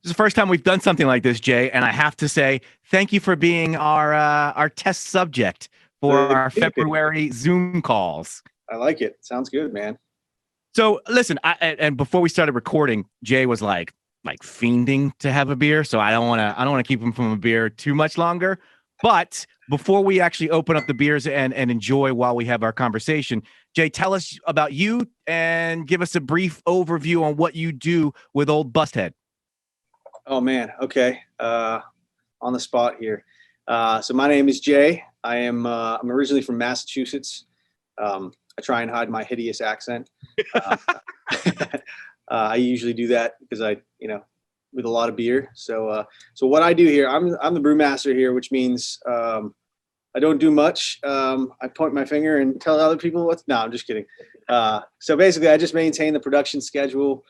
This is the first time we've done something like this, Jay, and I have to say thank you for being our test subject for our FeBREWary Zoom calls. I like it. Sounds good, man. So listen, and before we started recording, Jay was like fiending to have a beer, so I don't want to keep him from a beer too much longer. But before we actually open up the beers and enjoy while we have our conversation, Jay, tell us about you and give us a brief overview on what you do with Old Busthead. Oh man. Okay. On the spot here. So my name is Jay. I'm originally from Massachusetts. I try and hide my hideous accent. I usually do that because with a lot of beer. So what I do here, I'm the brewmaster here, which means I don't do much. I point my finger and tell other people no, I'm just kidding. So basically, I just maintain the production schedule,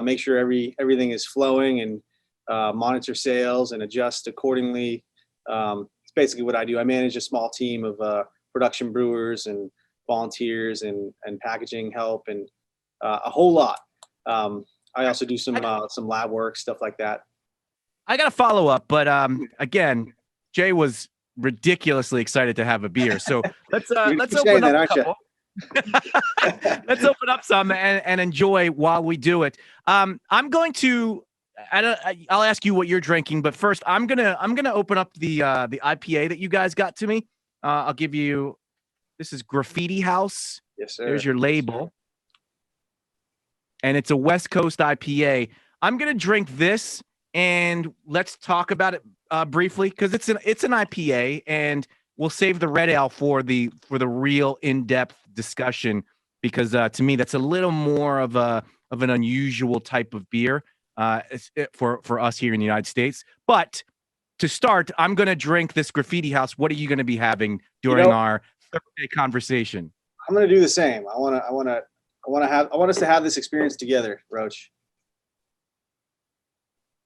make sure everything is flowing, and monitor sales and adjust accordingly. It's basically what I do. I manage a small team of production brewers and volunteers and packaging help and a whole lot. I also do some lab work, stuff like that. I got to follow up, but again, Jay was ridiculously excited to have a beer. So let's open up a couple. Let's open up some and enjoy while we do it. I'm going to. I'll ask you what you're drinking, but first I'm gonna open up the IPA that you guys got to me. I'll give you. This is Graffiti House. Yes, sir. There's your label, and it's a West Coast IPA. I'm gonna drink this, and let's talk about it briefly because it's an IPA, and we'll save the red ale for the real in-depth discussion because to me that's a little more of an unusual type of beer. For us here in the United States. But to start, I'm going to drink this Graffiti House. What are you going to be having during our Thursday conversation? I'm going to do the same. I want us to have this experience together, Roche.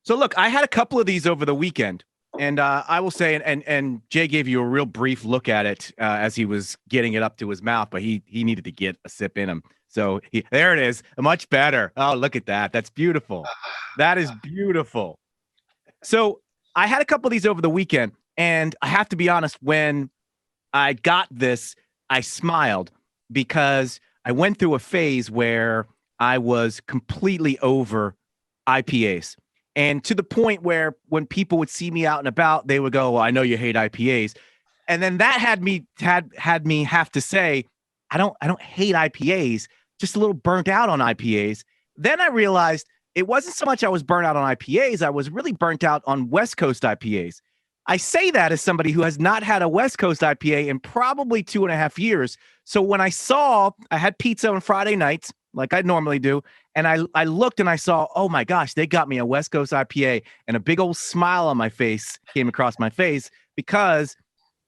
So look, I had a couple of these over the weekend, and I will say, and Jay gave you a real brief look at it as he was getting it up to his mouth, but he needed to get a sip in him. So there it is, much better. Oh, look at that. That's beautiful. That is beautiful. So I had a couple of these over the weekend, and I have to be honest, when I got this, I smiled because I went through a phase where I was completely over IPAs. And to the point where when people would see me out and about, they would go, well, I know you hate IPAs. And then that had me have to say, I don't hate IPAs, just a little burnt out on IPAs. Then I realized it wasn't so much I was burnt out on IPAs. I was really burnt out on West Coast IPAs. I say that as somebody who has not had a West Coast IPA in probably 2.5 years. So when I had pizza on Friday nights, like I normally do, and I looked and I saw, oh my gosh, they got me a West Coast IPA, and a big old smile on my face came across my face because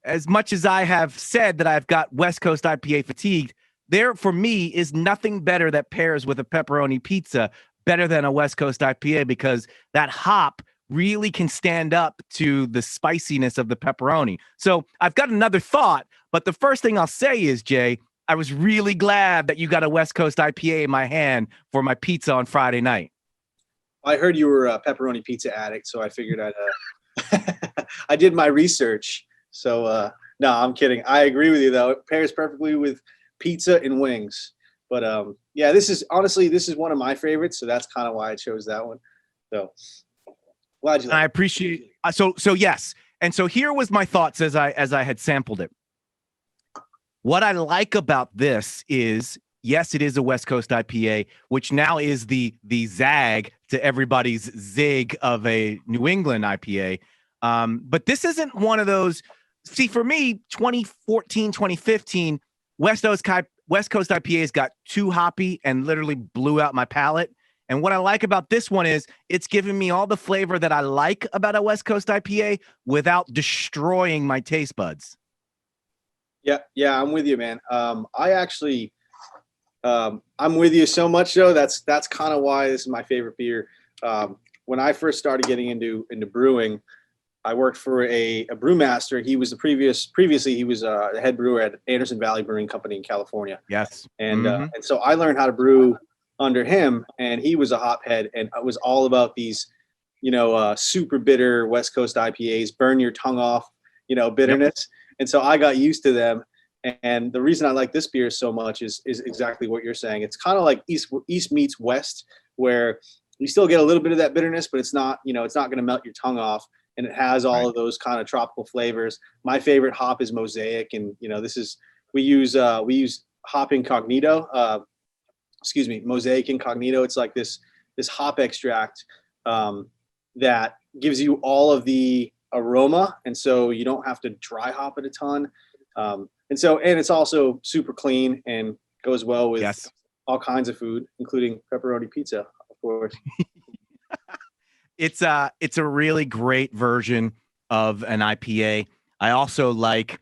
as much as I have said that I've got West Coast IPA fatigued, there for me is nothing better that pairs with a pepperoni pizza better than a West Coast IPA because that hop really can stand up to the spiciness of the pepperoni. So I've got another thought, but the first thing I'll say is, Jay, I was really glad that you got a West Coast IPA in my hand for my pizza on Friday night. I heard you were a pepperoni pizza addict, so I figured I did my research. So no, I'm kidding. I agree with you though. It pairs perfectly with pizza and wings. But yeah, this is one of my favorites, so that's kind of why I chose that one. So glad you like it. I appreciate so yes. And so here was my thoughts as I had sampled it. What I like about this is, yes, it is a West Coast IPA, which now is the zag to everybody's zig of a New England IPA. But this isn't one of those. See, for me, 2014, 2015, West Coast IPAs got too hoppy and literally blew out my palate. And what I like about this one is it's giving me all the flavor that I like about a West Coast IPA without destroying my taste buds. Yeah, I'm with you, man. I'm with you so much though. That's kind of why this is my favorite beer. When I first started getting into brewing, I worked for a brewmaster. He was previously he was the head brewer at Anderson Valley Brewing Company in California. Yes. And so I learned how to brew under him, and he was a hophead, and it was all about these, super bitter West Coast IPAs, burn your tongue off, bitterness. Yep. And so I got used to them. And the reason I like this beer so much is exactly what you're saying. It's kind of like East meets West, where you still get a little bit of that bitterness, but it's not going to melt your tongue off. And it has all of those kind of tropical flavors. My favorite hop is Mosaic. And, we use hop incognito, Mosaic incognito. It's like this hop extract that gives you all of the aroma. And so you don't have to dry hop it a ton. And it's also super clean and goes well with all kinds of food, including pepperoni pizza, of course. It's a really great version of an IPA. I also like,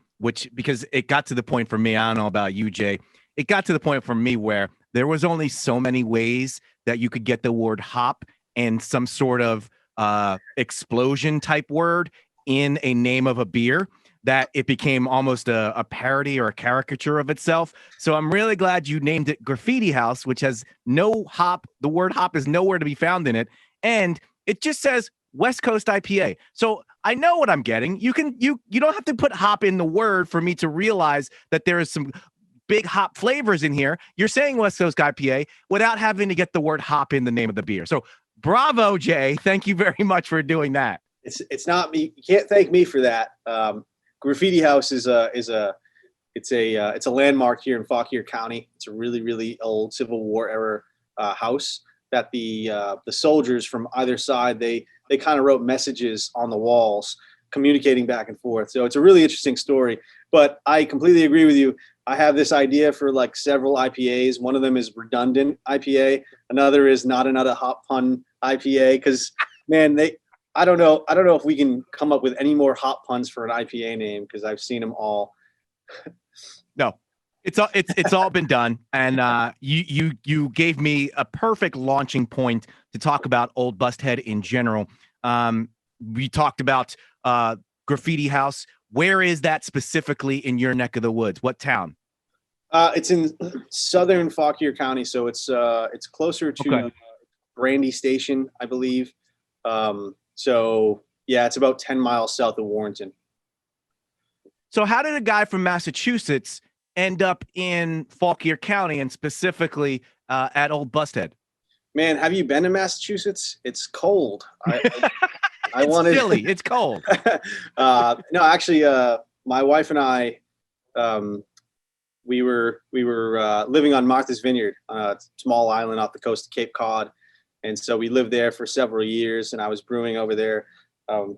because it got to the point for me, I don't know about you, Jay, it got to the point for me where there was only so many ways that you could get the word hop and some sort of explosion type word in a name of a beer, that it became almost a parody or a caricature of itself. So I'm really glad you named it Graffiti House, which has no hop. The word hop is nowhere to be found in it. And it just says West Coast IPA. So I know what I'm getting. You don't have to put hop in the word for me to realize that there is some big hop flavors in here. You're saying West Coast IPA without having to get the word hop in the name of the beer. So bravo, Jay. Thank you very much for doing that. It's not me. You can't thank me for that. Graffiti House is a landmark here in Fauquier County. It's a really, really old Civil War era house that the soldiers from either side, they kind of wrote messages on the walls communicating back and forth. So it's a really interesting story, but I completely agree with you. I have this idea for like several IPAs. One of them is redundant IPA. Another is not another hop pun IPA. Cause man, I don't know if we can come up with any more hop puns for an IPA name, cause I've seen them all. No. It's all been done, and you gave me a perfect launching point to talk about Old Busthead in general. We talked about Graffiti House. Where is that specifically in your neck of the woods? What town? It's in southern Fauquier County, so it's closer to Brandy Station, I believe. So yeah, it's about 10 miles south of Warrenton. So how did a guy from Massachusetts end up in Fauquier County and specifically at Old Busthead? Man, have you been to Massachusetts? It's cold. It's chilly. It's cold. No, actually, my wife and I, we were living on Martha's Vineyard, a small island off the coast of Cape Cod, and so we lived there for several years. And I was brewing over there. And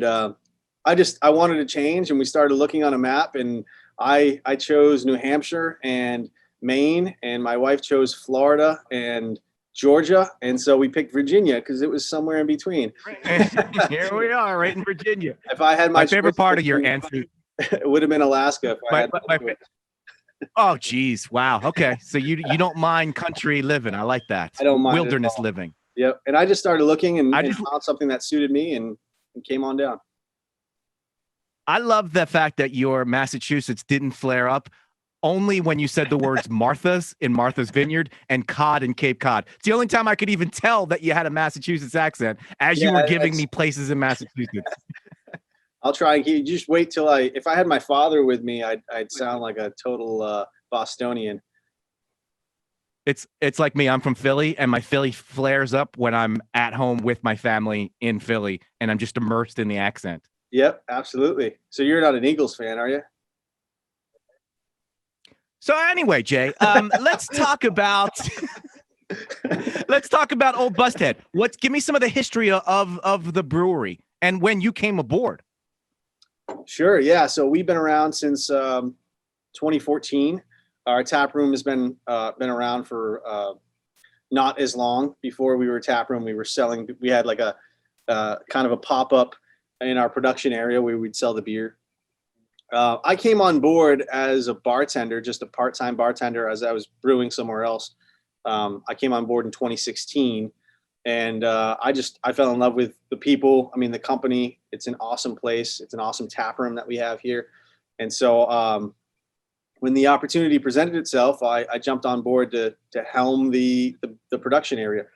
I wanted to change, and we started looking on a map, and I chose New Hampshire and Maine, and my wife chose Florida and Georgia, and so we picked Virginia because it was somewhere in between. Here we are, right in Virginia. If I had my favorite part of your answer, it would have been Alaska. Oh, geez, wow. Okay, so you don't mind country living? I like that. I don't mind wilderness living. Yep, and I just started looking and found something that suited me and came on down. I love the fact that your Massachusetts didn't flare up only when you said the words Martha's in Martha's Vineyard and Cod in Cape Cod. It's the only time I could even tell that you had a Massachusetts accent as you were giving me places in Massachusetts. I'll try and keep. Just wait till if I had my father with me, I'd sound like a total Bostonian. It's like me. I'm from Philly, and my Philly flares up when I'm at home with my family in Philly, and I'm just immersed in the accent. Yep, absolutely. So you're not an Eagles fan, are you? So anyway, Jay, let's talk about Old Busthead. Give me some of the history of the brewery and when you came aboard. Sure. Yeah. So we've been around since 2014. Our tap room has been around for not as long. Before we were a tap room, we were selling. We had like a kind of a pop up in our production area where we'd sell the beer. I came on board as a bartender, just a part-time bartender, as I was brewing somewhere else. I came on board in 2016, and I fell in love with the people. I mean, the company. It's an awesome place. It's an awesome tap room that we have here. And so when the opportunity presented itself, I jumped on board to helm the production area.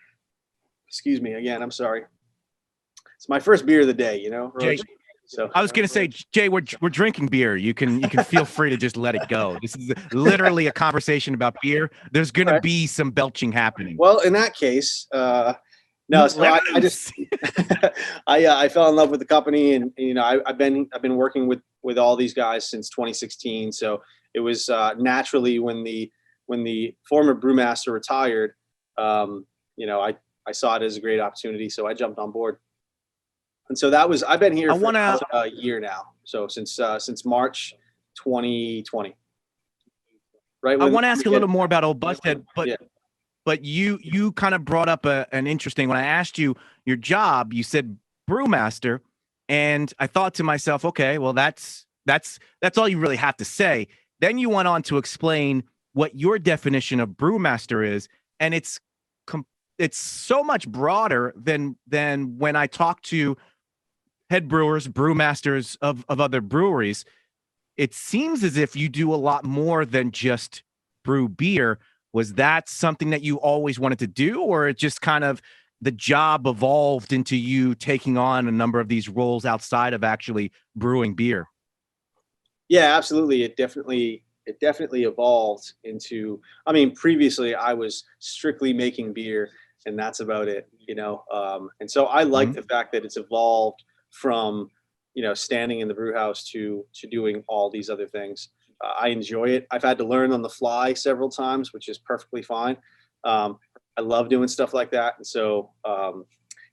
Excuse me again. I'm sorry. It's my first beer of the day, you know, Jay, Roche. So I was gonna say, Jay, we're drinking beer. You can feel free to just let it go. This is literally a conversation about beer. There's gonna Right. be some belching happening. Well, in that case, no. So Let it I just loose. I fell in love with the company, and you know I've been working with all these guys since 2016. So it was naturally when the former brewmaster retired, you know I saw it as a great opportunity, so I jumped on board. And so that was I've been here I for wanna about a year now. So since March 2020, right I when want to ask a little more about Old Busthead, yeah. but you kind of brought up an interesting. When I asked you your job, you said brewmaster, and I thought to myself, okay, well that's all you really have to say. Then you went on to explain what your definition of brewmaster is, and it's so much broader than when I talk to head brewers, brewmasters of other breweries. It seems as if you do a lot more than just brew beer. Was that something that you always wanted to do, or it just kind of the job evolved into you taking on a number of these roles outside of actually brewing beer? Yeah, absolutely. It definitely evolved into. I mean, previously I was strictly making beer, and that's about it. You know, and so I like Mhm. the fact that it's evolved from standing in the brew house to doing all these other things. I enjoy it. I've had to learn on the fly several times, which is perfectly fine. I love doing stuff like that, and so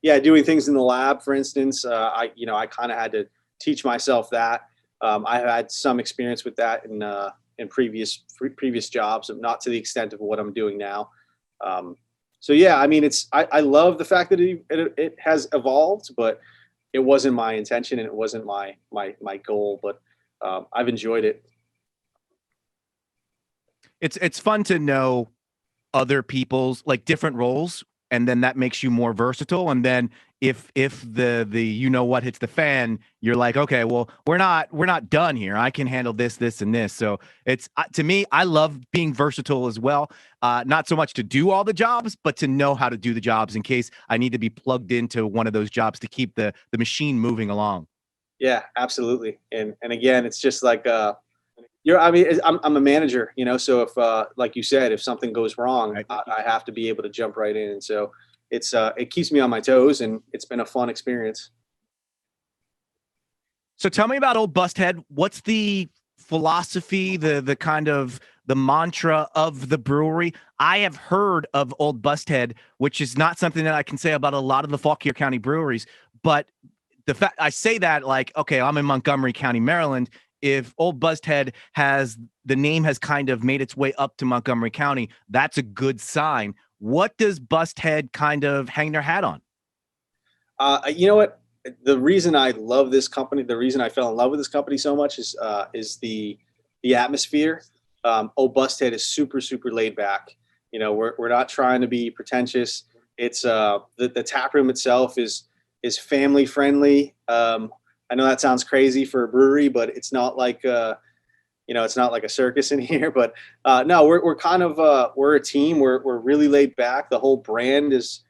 yeah, doing things in the lab, for instance, I kind of had to teach myself that. I've had some experience with that in previous jobs, not to the extent of what I'm doing now. Um, so yeah, I mean, I love the fact that it has evolved, but it wasn't my intention and it wasn't my goal. But I've enjoyed it. It's fun to know other people's like different roles, and then that makes you more versatile. And then if the you know what hits the fan, you're like, okay, well, we're not done here. I can handle this and this. So it's to me, I love being versatile as well. Not so much to do all the jobs, but to know how to do the jobs in case I need to be plugged into one of those jobs to keep the machine moving along. Yeah, absolutely. And again, it's just like I mean, I'm a manager, so if, like you said, if something goes wrong, Right. I have to be able to jump right in. And so it keeps me on my toes, and it's been a fun experience. So tell me about Old Busthead. What's the philosophy, the kind of the mantra of the brewery? I have heard of Old Busthead, which is not something that I can say about a lot of the Fauquier County breweries. But the fact I say that, like, okay, I'm in Montgomery County, Maryland. If Old Busthead has the name has kind of made its way up to Montgomery County, that's a good sign. What does Busthead kind of hang their hat on? You know what? The reason I love this company, the reason I fell in love with this company so much is the atmosphere. Oh, Busthead is super super laid back. We're not trying to be pretentious. It's the tap room itself is family friendly. I know that sounds crazy for a brewery, but it's not like it's not like a circus in here. But no, we're kind of we're a team. We're really laid back. The whole brand is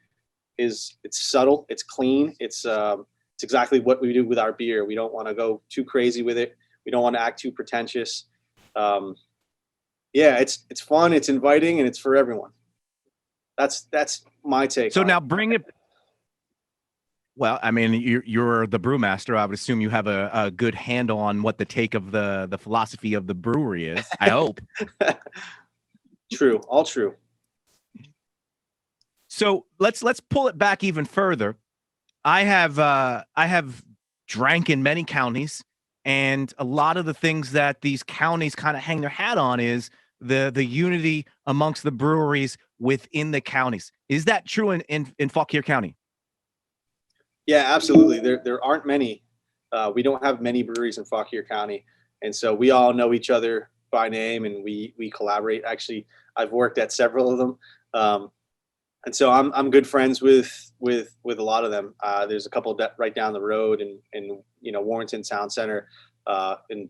it's subtle, it's clean, it's exactly what we do with our beer. We don't want to go too crazy with it. We don't want to act too pretentious. Um, yeah, it's fun, it's inviting, and it's for everyone. That's my take So on it. now bring it. Well, I mean, you're the brewmaster. I would assume you have a good handle on what the take of the philosophy of the brewery is. I hope. True, all true. So let's pull it back even further. I have drank in many counties, and a lot of the things that these counties kind of hang their hat on is the unity amongst the breweries within the counties. Is that true in Fauquier County? Yeah, absolutely. There aren't many. We don't have many breweries in Fauquier County, and so we all know each other by name, and we collaborate. Actually, I've worked at several of them. And so I'm good friends with a lot of them. There's a couple right down the road in Warrenton Town Center, and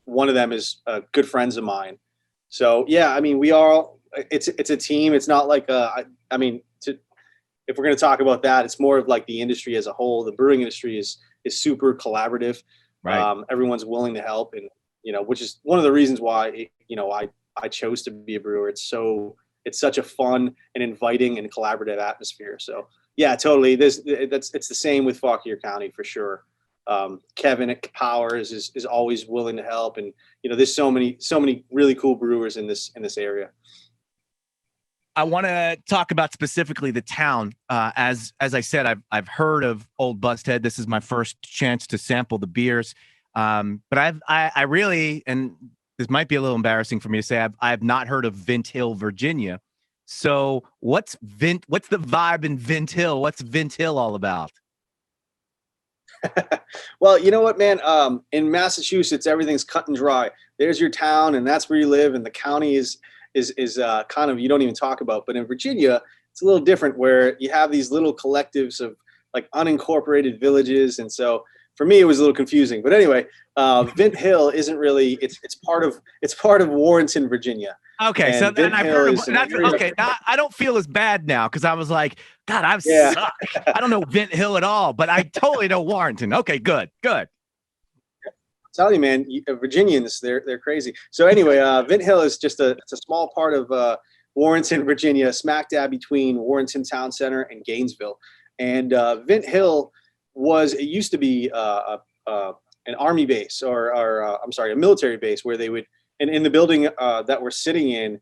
one of them is good friends of mine. So yeah, I mean we are. It's a team. It's not like I mean if we're going to talk about that, it's more of like the industry as a whole. The brewing industry is super collaborative. Right. Everyone's willing to help, and which is one of the reasons why I chose to be a brewer. It's such a fun and inviting and collaborative atmosphere. So yeah, totally. It's the same with Fauquier County for sure. Kevin at Powers is always willing to help, and there's so many really cool brewers in this area. I want to talk about specifically the town. As I said, I've heard of Old Busthead. This is my first chance to sample the beers, but I really, and this might be a little embarrassing for me to say, I've not heard of Vint Hill, Virginia. So what's the vibe in Vint Hill? What's Vint Hill all about? Well, you know what, man? In Massachusetts, everything's cut and dry. There's your town, and that's where you live, and the county is kind of, you don't even talk about. But in Virginia, it's a little different, where you have these little collectives of like unincorporated villages, and so for me it was a little confusing. But anyway, Vint Hill isn't really, it's part of Warrenton, Virginia. Okay, and so then I've heard of that's okay. Now I don't feel as bad now, because I was like, God, I've sucked. I don't know Vint Hill at all, but I totally know Warrenton. Okay, good. Tell you, man, Virginians, they're crazy. So anyway, Vint Hill is it's a small part of Warrenton, Virginia, smack dab between Warrenton Town Center and Gainesville. And Vint Hill it used to be an army base, or I'm sorry, a military base, where they would, and in the building that we're sitting in,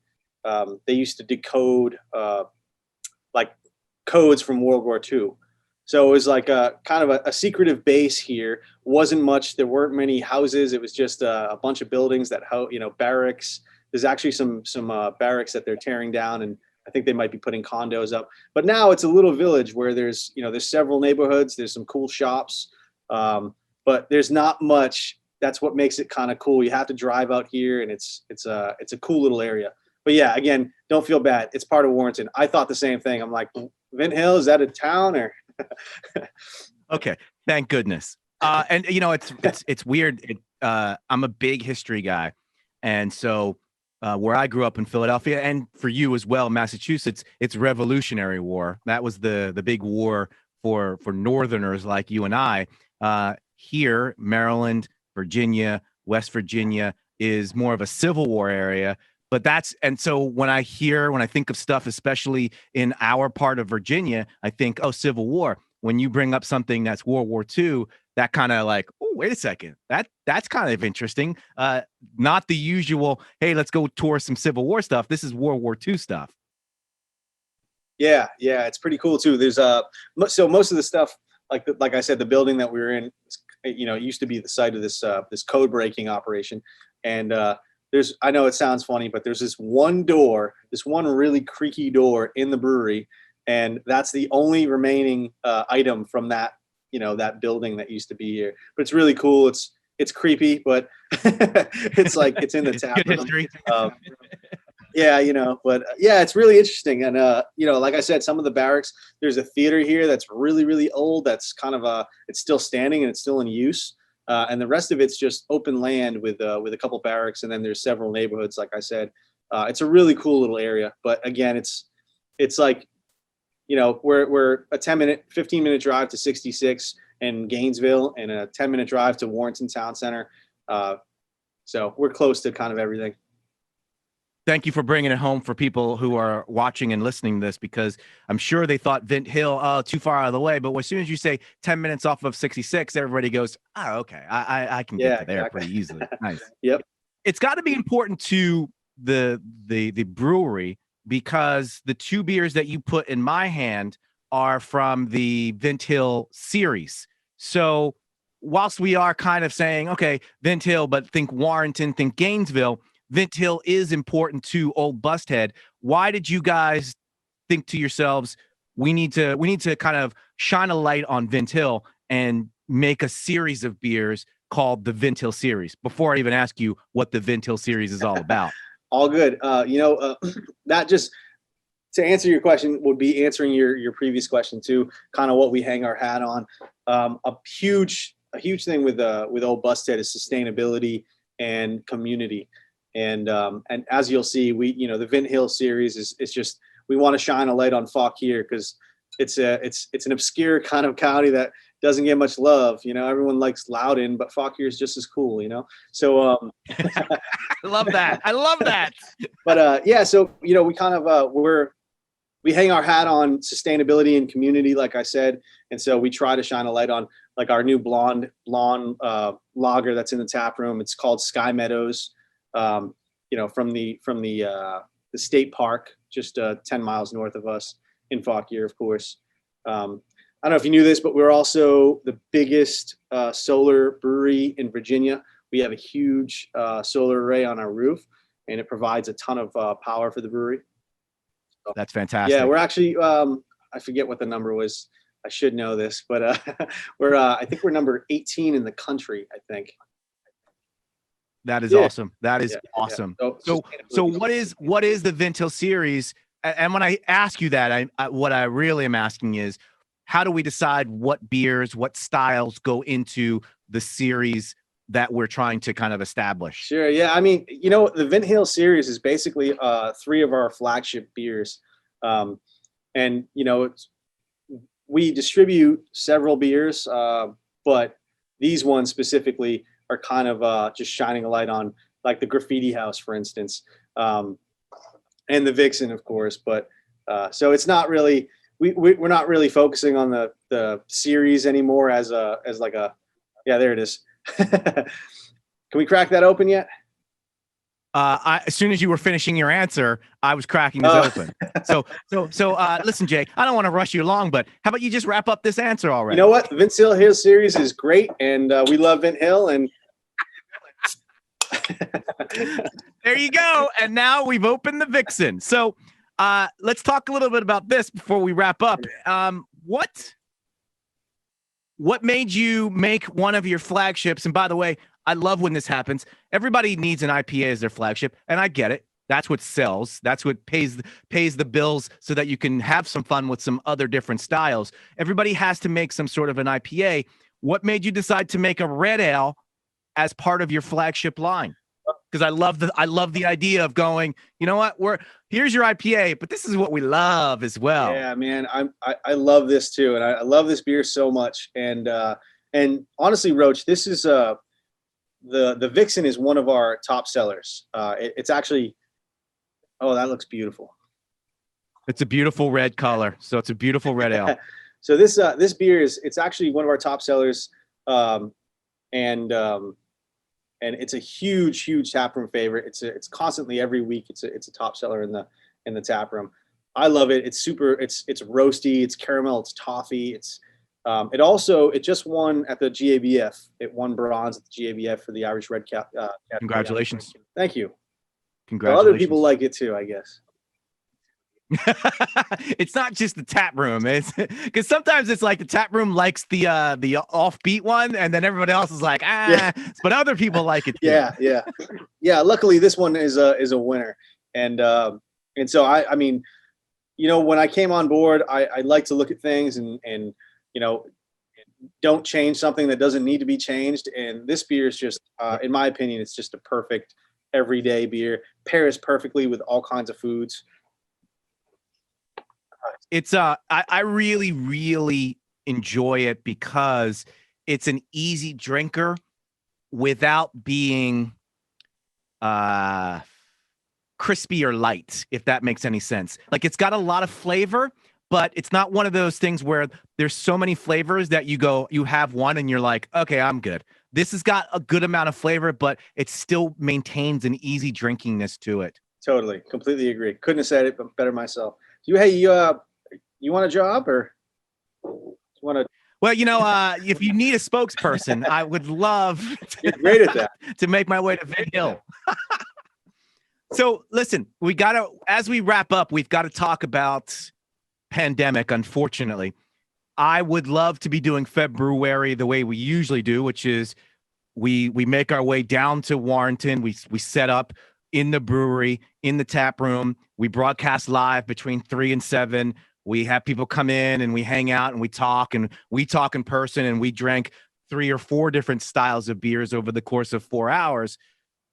they used to decode like codes from World War II. So it was like a kind of a secretive base here. Wasn't much. There weren't many houses. It was just a bunch of buildings that, barracks. There's actually some barracks that they're tearing down, and I think they might be putting condos up. But now it's a little village where there's several neighborhoods. There's some cool shops, but there's not much. That's what makes it kind of cool. You have to drive out here, and it's a cool little area. But yeah, again, don't feel bad. It's part of Warrenton. I thought the same thing. I'm like, Vint Hill, is that a town or? Okay, thank goodness. And it's weird. I'm a big history guy, and so where I grew up in Philadelphia, and for you as well, Massachusetts, it's Revolutionary War. That was the big war for Northerners like you and I. Here, Maryland, Virginia, West Virginia is more of a Civil War area. But so when I think of stuff, especially in our part of Virginia, I think, oh, Civil War. When you bring up something that's World War II, that kind of like, oh, wait a second, that's kind of interesting. Not the usual, hey, let's go tour some Civil War stuff. This is World War II stuff. Yeah, it's pretty cool too. There's so most of the stuff, like I said, the building that we were in, it used to be the site of this code breaking operation, and I know it sounds funny, but there's this one really creaky door in the brewery, and that's the only remaining item from that building that used to be here. But it's really cool. It's creepy, but it's like it's in the tap room. Yeah, but yeah, it's really interesting. And like I said, some of the barracks, there's a theater here that's really, really old. That's kind of it's still standing and it's still in use. And the rest of it's just open land with a couple barracks, and then there's several neighborhoods. Like I said, it's a really cool little area. But again, it's like, we're a 15-minute drive to 66 and Gainesville, and a 10-minute drive to Warrenton Town Center. So we're close to kind of everything. Thank you for bringing it home for people who are watching and listening to this, because I'm sure they thought Vint Hill, too far out of the way. But as soon as you say 10 minutes off of 66, everybody goes, oh, okay, I can get to there pretty easily. Nice. Yep. It's got to be important to the brewery, because the two beers that you put in my hand are from the Vint Hill series. So whilst we are kind of saying, okay, Vint Hill, but think Warrenton, think Gainesville, Vint Hill is important to Old Busthead. Why did you guys think to yourselves, we need to kind of shine a light on Vint Hill and make a series of beers called the Vint Hill series? Before I even ask you what the Vint Hill series is all about. All good. That just, to answer your question, would be answering your previous question too, kind of what we hang our hat on. A huge thing with Old Busthead is sustainability and community. And as you'll see, the Vint Hill series is just, we want to shine a light on Fauquier, because it's an obscure kind of county that doesn't get much love. Everyone likes Loudon, but Fauquier is just as cool. So I love that. I love that. But yeah, so we kind of we hang our hat on sustainability and community, like I said, and so we try to shine a light on like our new blonde lager that's in the tap room. It's called Sky Meadows. From the state park, just 10 miles north of us in Fauquier, of course. I don't know if you knew this, but we're also the biggest solar brewery in Virginia. We have a huge solar array on our roof, and it provides a ton of power for the brewery. So, that's fantastic. yeah, we're actually, I forget what the number was. I should know this, but I think we're number 18 in the country, I think. That is awesome. That is awesome. Yeah. So what is the Vint Hill series? And when I ask you that, what I really am asking is, how do we decide what beers, what styles go into the series that we're trying to kind of establish? Sure. Yeah. I mean, the Vint Hill series is basically 3 of our flagship beers. And, we distribute several beers, but these ones specifically are kind of just shining a light on, like the Graffiti House, for instance, and the Vixen, of course. But so it's not really, we're not really focusing on the series anymore as like a, yeah, there it is. Can we crack that open yet? As soon as you were finishing your answer, I was cracking this open. So listen, Jay, I don't want to rush you along, but how about you just wrap up this answer already? You know what? The Vint Hill series is great, and we love Vint Hill, and there you go. And now we've opened the Vixen. So let's talk a little bit about this before we wrap up. What made you make one of your flagships? And by the way, I love when this happens. Everybody needs an IPA as their flagship, and I get it. That's what sells. That's what pays the bills so that you can have some fun with some other different styles. Everybody has to make some sort of an IPA. What made you decide to make a red ale as part of your flagship line? Because I love the idea of going, you know what, here's your IPA, but this is what we love as well. Yeah, man, I love this too, and I love this beer so much. And honestly, Roche, this is the Vixen is one of our top sellers. It's actually, oh, that looks beautiful. It's a beautiful red color, so it's a beautiful red ale. So this beer it's actually one of our top sellers, and it's a huge taproom favorite. It's constantly every week. It's a top seller in the taproom. I love it. It's super. It's roasty. It's caramel. It's toffee. It just won at the GABF. It won bronze at the GABF for the Irish Red Cap. Congratulations. Thank you. Congratulations. Well, other people like it too, I guess. It's not just the tap room. It's because sometimes it's like the tap room likes the offbeat one, and then everybody else is like, Yeah. But other people like it too. Yeah. Luckily, this one is a winner, and so I mean, when I came on board, I like to look at things and don't change something that doesn't need to be changed. And this beer is just, in my opinion, it's just a perfect everyday beer. Pairs perfectly with all kinds of foods. It's I really enjoy it because it's an easy drinker without being crispy or light, if that makes any sense. Like, it's got a lot of flavor, but it's not one of those things where there's so many flavors that you have one and you're like, okay, I'm good. This has got a good amount of flavor, but it still maintains an easy drinkingness to it. Totally, completely agree. Couldn't have said it better myself. You want a job, or you want to? Well, if you need a spokesperson, I would love You're great at that. to make my way to Vint Hill. So listen, as we wrap up, we've got to talk about pandemic, unfortunately. I would love to be doing FeBREWary the way we usually do, which is we make our way down to Warrenton. We set up in the brewery, in the tap room. We broadcast live between 3 and 7. We have people come in and we hang out and we talk in person, and we drank 3 or 4 different styles of beers over the course of 4 hours.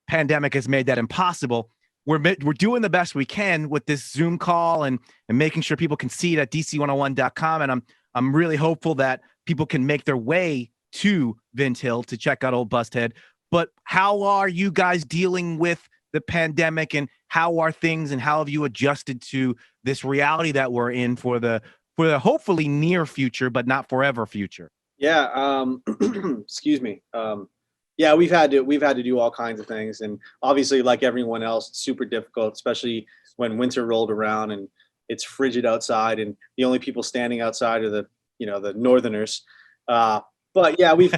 Pandemic has made that impossible. we're doing the best we can with this Zoom call and making sure people can see it at DC101.com. And I'm really hopeful that people can make their way to Vint Hill to check out Old Busthead. But how are you guys dealing with the pandemic, and how are things, and how have you adjusted to this reality that we're in for the hopefully near future, but not forever future? Yeah. Excuse me. Yeah, we've had to do all kinds of things, and obviously, like everyone else, it's super difficult, especially when winter rolled around and it's frigid outside, and the only people standing outside are the northerners. But yeah, we've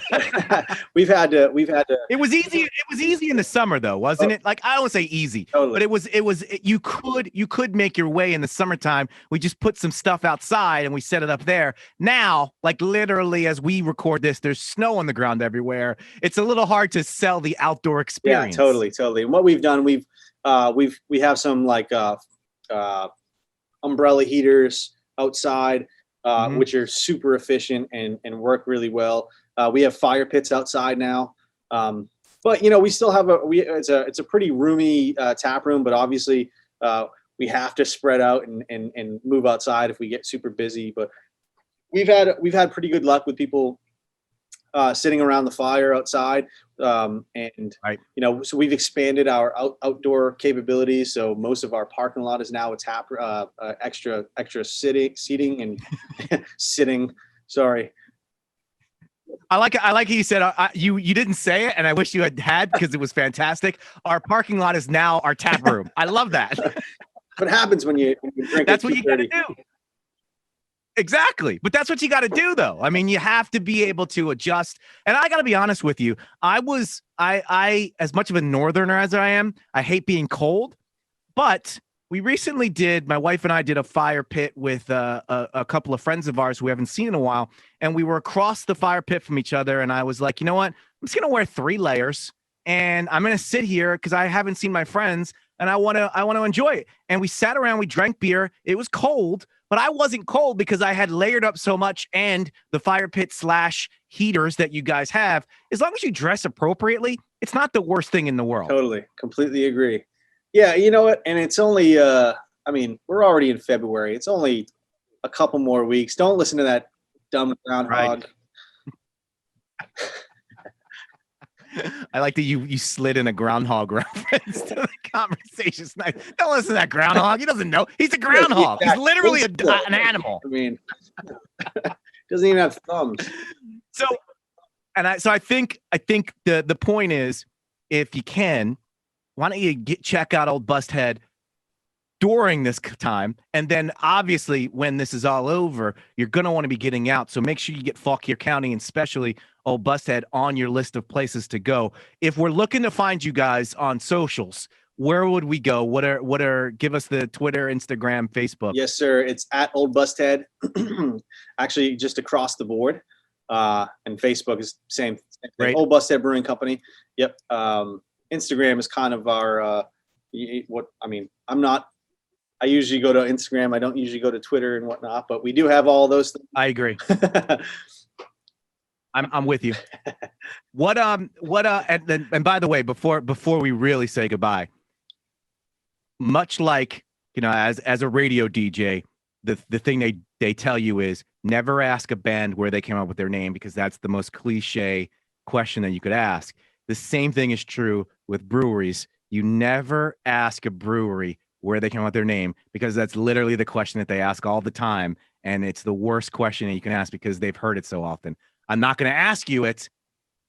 we've had to. It was easy. It was easy in the summer, though, wasn't it? Like, I don't say easy, Totally. but you could make your way in the summertime. We just put some stuff outside and we set it up there. Now, like literally, as we record this, there's snow on the ground everywhere. It's a little hard to sell the outdoor experience. Yeah, totally. And what we've done, we have some like umbrella heaters outside, which are super efficient and work really well. We have fire pits outside now. But we still have it's a pretty roomy tap room, but obviously we have to spread out and move outside if we get super busy. But we've had pretty good luck with people sitting around the fire outside. And right. So we've expanded our outdoor capabilities. So most of our parking lot is now a extra seating and sitting. Sorry. I like how you said you didn't say it, and I wish you had because it was fantastic. Our parking lot is now our tap room. I love that. What happens when you drink? That's what you got to do. Exactly. But that's what you got to do, though. I mean, you have to be able to adjust. And I got to be honest with you. I as much of a northerner as I am, I hate being cold. But we recently my wife and I did a fire pit with a couple of friends of ours who we haven't seen in a while. And we were across the fire pit from each other. And I was like, you know what? I'm just going to wear 3 layers. And I'm going to sit here because I haven't seen my friends. And I want to enjoy it. And we sat around, we drank beer. It was cold, but I wasn't cold because I had layered up so much, and the fire pit / heaters that you guys have. As long as you dress appropriately, it's not the worst thing in the world. Totally. Completely agree. Yeah. You know what? And it's only, we're already in February. It's only a couple more weeks. Don't listen to that dumb groundhog. Right. I like that you slid in a groundhog reference to the conversation. Nice. Don't listen to that groundhog. He doesn't know. He's a groundhog. He's literally an animal. I mean, doesn't even have thumbs. So I think the point is, if you can, why don't you check out Old Busthead during this time, and then obviously when this is all over, you're gonna want to be getting out. So make sure you get Fauquier County, and especially Old Busthead, on your list of places to go. If we're looking to find you guys on socials, where would we go? Give us the Twitter, Instagram, Facebook. Yes, sir. It's at Old Busthead. Actually, just across the board. And Facebook is same thing. Old Busthead Brewing Company. Yep. Instagram is kind of our I usually go to Instagram. I don't usually go to Twitter and whatnot, but we do have all those things. I agree. I'm with you. And by the way, before we really say goodbye, much like, as a radio DJ, the thing they tell you is never ask a band where they came up with their name, because that's the most cliche question that you could ask. The same thing is true with breweries. You never ask a brewery where they came up with their name, because that's literally the question that they ask all the time. And it's the worst question that you can ask because they've heard it so often. I'm not going to ask you it,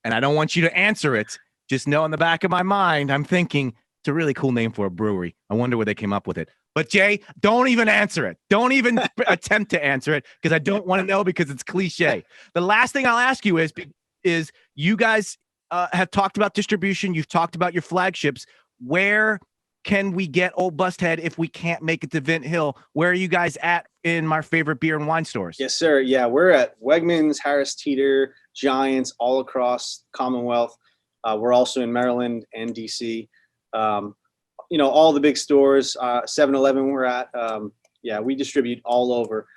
and I don't want you to answer it. Just know in the back of my mind, I'm thinking it's a really cool name for a brewery. I wonder where they came up with it. But Jay, don't even answer it. Don't even attempt to answer it, because I don't want to know, because it's cliche. The last thing I'll ask you is you guys have talked about distribution. You've talked about your flagships. Where can we get Old Busthead if we can't make it to Vint Hill? Where are you guys at in my favorite beer and wine stores? Yes, sir. Yeah, we're at Wegmans, Harris Teeter, Giants, all across Commonwealth. We're also in Maryland and DC. All the big stores. 7-Eleven we're at. We distribute all over,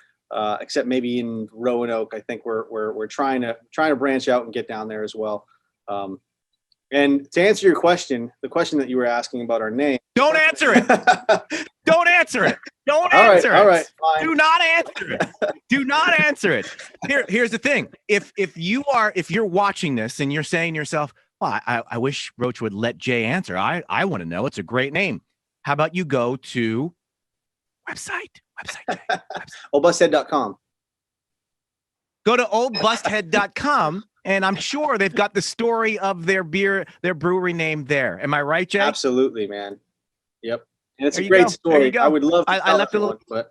except maybe in Roanoke. I think we're trying to branch out and get down there as well. And to answer your question, the question that you were asking about our name. Don't answer it. Don't answer it. Don't All right, answer it. all right, fine. Do not answer it. Do not answer it. Here's the thing. If you're watching this and you're saying to yourself, well, I wish Roche would let Jay answer. I want to know. It's a great name. How about you go to website, Jay. Oldbusthead.com. Go to oldbusthead.com, and I'm sure they've got the story of their brewery name there. Am I right, Jay? Absolutely, man. Yep. And it's There a you great go. There story. you go. I would love to I tell left a little. everyone, but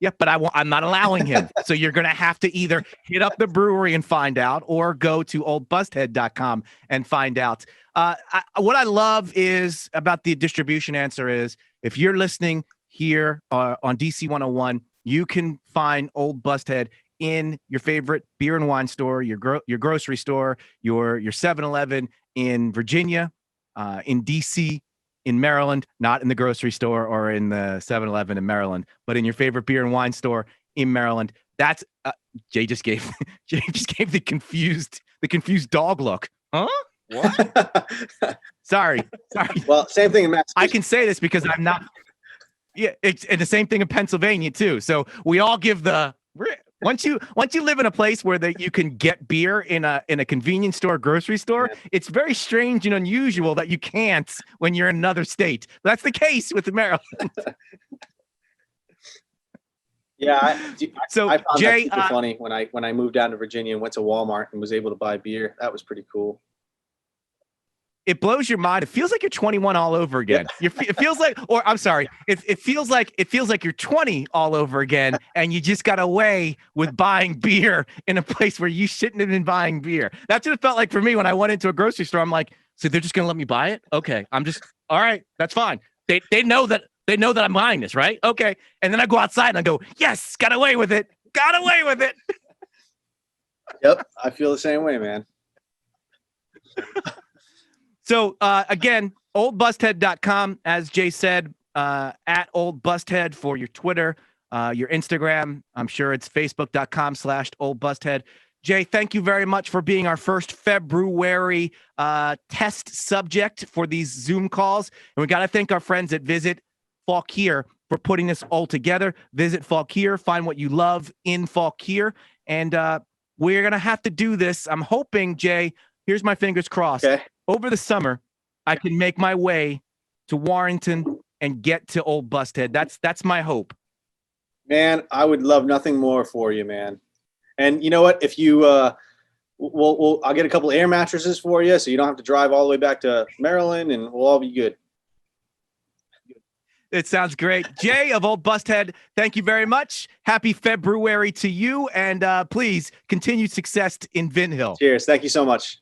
Yeah, but I'm not allowing him. So you're going to have to either hit up the brewery and find out, or go to oldbusthead.com and find out. What I love is about the distribution answer is, if you're listening here on DC101, you can find Old Busthead in your favorite beer and wine store, your grocery store, your 7-Eleven in Virginia, in DC, in Maryland, not in the grocery store or in the 7-Eleven in Maryland, but in your favorite beer and wine store in Maryland. That's Jay just gave the confused dog look. Huh? What? Sorry. Well, same thing in Massachusetts. I can say this because I'm not. Yeah, it's and the same thing in Pennsylvania too. So we all give the once you live in a place where you can get beer in a convenience store, grocery store, it's very strange and unusual that you can't when you're in another state. That's the case with Maryland. Yeah, I found Jay, that super funny when I moved down to Virginia and went to Walmart and was able to buy beer. That was pretty cool. It blows your mind. It feels like you're 21 all over again. It feels like, or I'm sorry, it feels like you're 20 all over again, and you just got away with buying beer in a place where you shouldn't have been buying beer. That's what it felt like for me when I went into a grocery store. I'm like, so they're just gonna let me buy it? Okay, I'm just all right. That's fine. They know that I'm buying this, right? Okay, and then I go outside and I go, yes, got away with it. Got away with it. Yep, I feel the same way, man. So, again, oldbusthead.com, as Jay said, at oldbusthead for your Twitter, your Instagram. I'm sure it's facebook.com/oldbusthead. Jay, thank you very much for being our first FeBREWary test subject for these Zoom calls. And we got to thank our friends at Visit Fauquier for putting this all together. Visit Fauquier, find what you love in Fauquier. And we're going to have to do this. I'm hoping, Jay, here's my fingers crossed. Okay. Over the summer, I can make my way to Warrington and get to Old Busthead. That's my hope. Man, I would love nothing more for you, man. And you know what? If you, I'll get a couple air mattresses for you, so you don't have to drive all the way back to Maryland, and we'll all be good. It sounds great. Jay of Old Busthead, thank you very much. Happy FeBREWary to you, and please continue success in Vin Hill. Cheers. Thank you so much.